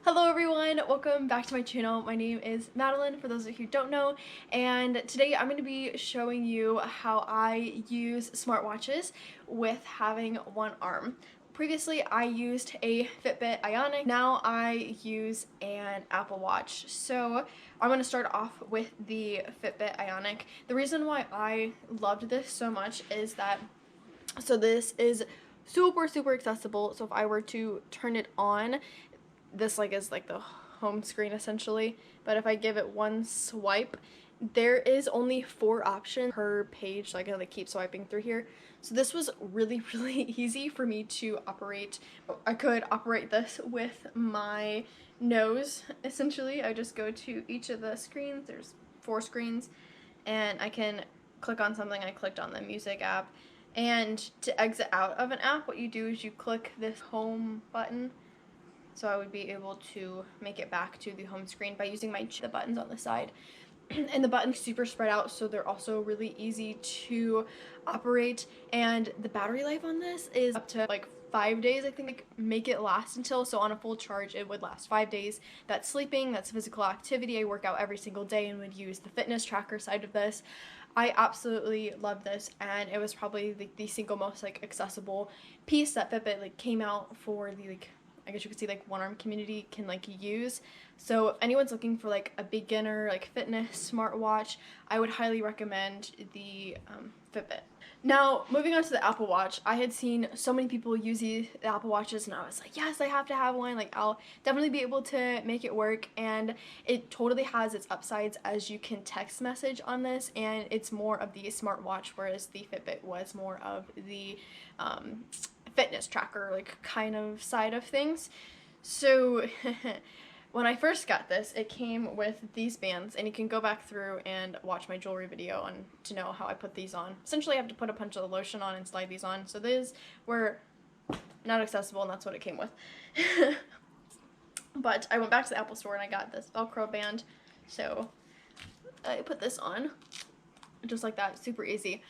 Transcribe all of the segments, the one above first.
Hello everyone, welcome back to my channel. My name is Madeline, for those of you who don't know, and today I'm going to be showing you how I use smartwatches with having one arm. Previously I used a Fitbit Ionic, now I use an Apple Watch. So I'm going to start off with the Fitbit Ionic. The reason why I loved this so much is that, this is super accessible. So if I were to turn it on, this is like the home screen essentially, but if I give it one swipe, there is only 4 options per page, so I can keep swiping through here. So this was really easy for me to operate. I could operate this with my nose essentially. I just go to each of the screens, there's 4 screens, and I can click on something. I clicked on the music app, and to exit out of an app, what you do is you click this home button. So I would be able to make it back to the home screen by using the buttons on the side. And the buttons super spread out, so they're also really easy to operate. And the battery life on this is up to 5 days, I think. Make it last until, so on a full charge it would last 5 days. That's sleeping, that's physical activity. I work out every single day and would use the fitness tracker side of this. I absolutely love this, and it was probably the single most accessible piece that Fitbit came out for the I guess you could see one arm community can use. So if anyone's looking for a beginner fitness smartwatch, I would highly recommend the Fitbit. Now moving on to the Apple Watch, I had seen so many people use the Apple Watches, and I was like, yes, I have to have one. I'll definitely be able to make it work, and it totally has its upsides, as you can text message on this, and it's more of the smartwatch, whereas the Fitbit was more of the fitness tracker kind of side of things. So when I first got this, it came with these bands, and you can go back through and watch my jewelry video to know how I put these on. Essentially I have to put a bunch of the lotion on and slide these on, so these were not accessible, and that's what it came with. But I went back to the Apple store and I got this Velcro band, so I put this on just like that, super easy.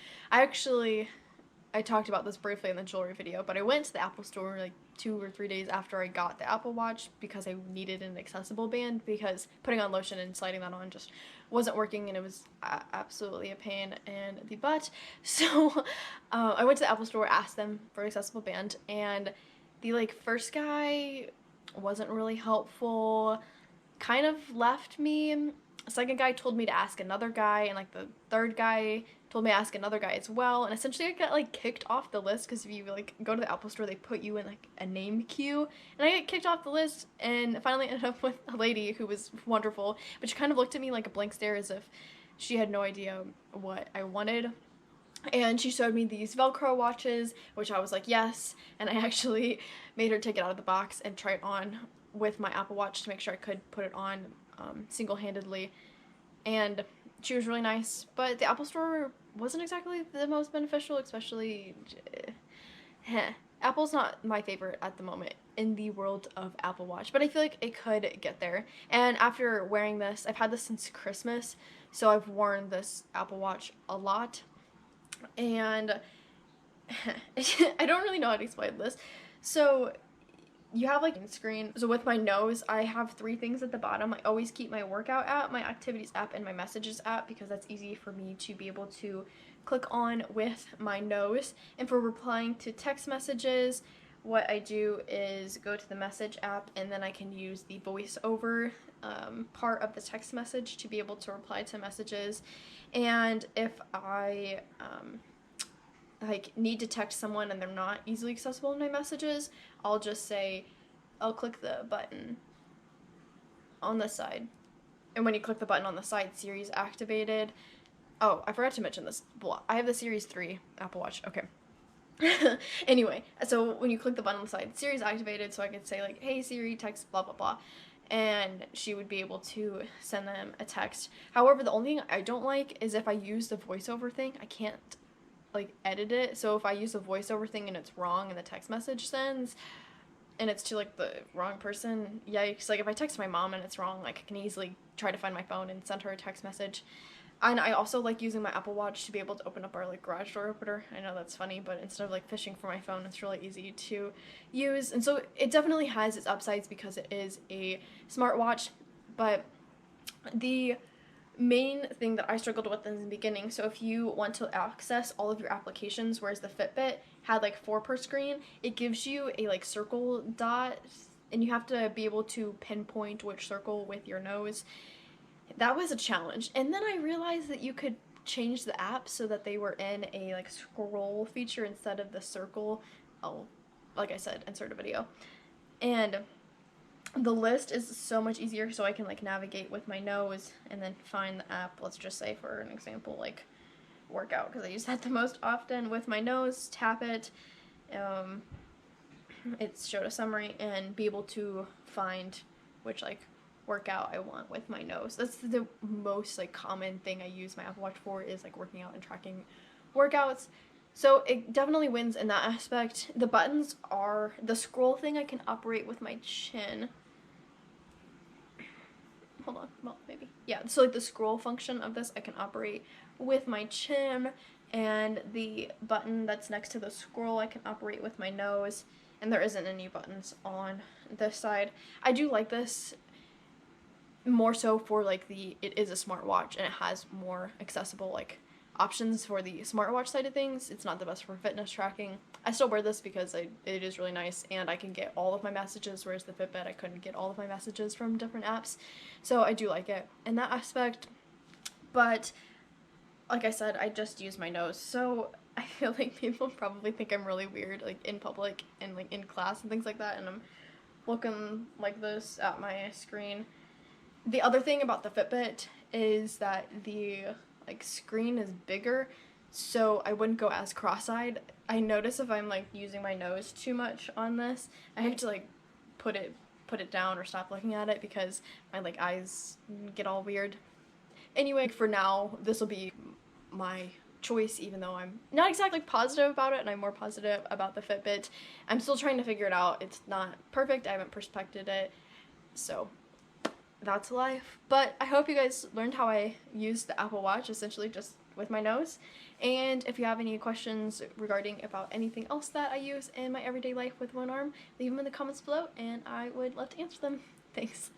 I talked about this briefly in the jewelry video, but I went to the Apple store 2 or 3 days after I got the Apple Watch because I needed an accessible band, because putting on lotion and sliding that on just wasn't working, and it was absolutely a pain in the butt. So I went to the Apple store, asked them for an accessible band, and the first guy wasn't really helpful, kind of left me. The second guy told me to ask another guy, and the third guy told me to ask another guy as well, and essentially I got kicked off the list, because if you go to the Apple store, they put you in a name queue, and I got kicked off the list, and finally ended up with a lady who was wonderful, but she kind of looked at me like a blank stare, as if she had no idea what I wanted. And she showed me these Velcro watches, which I was like, yes, and I actually made her take it out of the box and try it on with my Apple Watch to make sure I could put it on single-handedly, and she was really nice. But the Apple store wasn't exactly the most beneficial, especially Apple's not my favorite at the moment in the world of Apple Watch, but I feel like it could get there. And after wearing this, I've had this since Christmas, so I've worn this Apple Watch a lot, and I don't really know how to explain this. So you have screen. So with my nose, I have 3 things at the bottom. I always keep my workout app, my activities app, and my messages app, because that's easy for me to be able to click on with my nose. And for replying to text messages, what I do is go to the message app, and then I can use the voiceover part of the text message to be able to reply to messages. And if I need to text someone and they're not easily accessible in my messages, I'll click the button on the side, and when you click the button on the side, Siri's activated. Oh, I forgot to mention this. I have the Series 3 Apple Watch. Okay. Anyway, so when you click the button on the side, Siri's activated, so I could say hey Siri, text blah blah blah, and she would be able to send them a text. However, the only thing I don't like is if I use the voiceover thing, I can't edit it. So if I use a voiceover thing and it's wrong and the text message sends, and it's to the wrong person, yikes. If I text my mom and it's wrong, I can easily try to find my phone and send her a text message. And I also like using my Apple Watch to be able to open up our like garage door opener. I know that's funny, but instead of like fishing for my phone, it's really easy to use. And so it definitely has its upsides because it is a smartwatch, but the main thing that I struggled with in the beginning, so if you want to access all of your applications, whereas the Fitbit had like 4 per screen, it gives you a like circle dot, and you have to be able to pinpoint which circle with your nose. That was a challenge. And then I realized that you could change the app so that they were in a like scroll feature instead of the circle. Oh, like I said, insert a video. And the list is so much easier, so I can like navigate with my nose and then find the app. Let's just say, for an example, like workout, because I use that the most often. With my nose, tap it, it showed a summary, and be able to find which like workout I want with my nose. That's the most like common thing I use my Apple Watch for, is like working out and tracking workouts. So it definitely wins in that aspect. The buttons are the scroll thing I can operate with my chin. Hold on, well, maybe. Yeah, so like the scroll function of this I can operate with my chin, and the button that's next to the scroll I can operate with my nose, and there isn't any buttons on this side. I do like this more so for like it is a smartwatch and it has more accessible like options for the smartwatch side of things. It's not the best for fitness tracking. I still wear this because it is really nice, and I can get all of my messages, whereas the Fitbit I couldn't get all of my messages from different apps. So I do like it in that aspect, but like I said, I just use my nose, so I feel like people probably think I'm really weird like in public and like in class and things like that, and I'm looking like this at my screen. The other thing about the Fitbit is that the like screen is bigger, so I wouldn't go as cross-eyed. I notice if I'm like using my nose too much on this, I have to like put it down or stop looking at it because my like eyes get all weird. Anyway, for now, this will be my choice, even though I'm not exactly positive about it, and I'm more positive about the Fitbit. I'm still trying to figure it out. It's not perfect. I haven't perfected it, so that's life. But I hope you guys learned how I use the Apple Watch, essentially just with my nose. And if you have any questions regarding about anything else that I use in my everyday life with one arm, leave them in the comments below, and I would love to answer them. Thanks.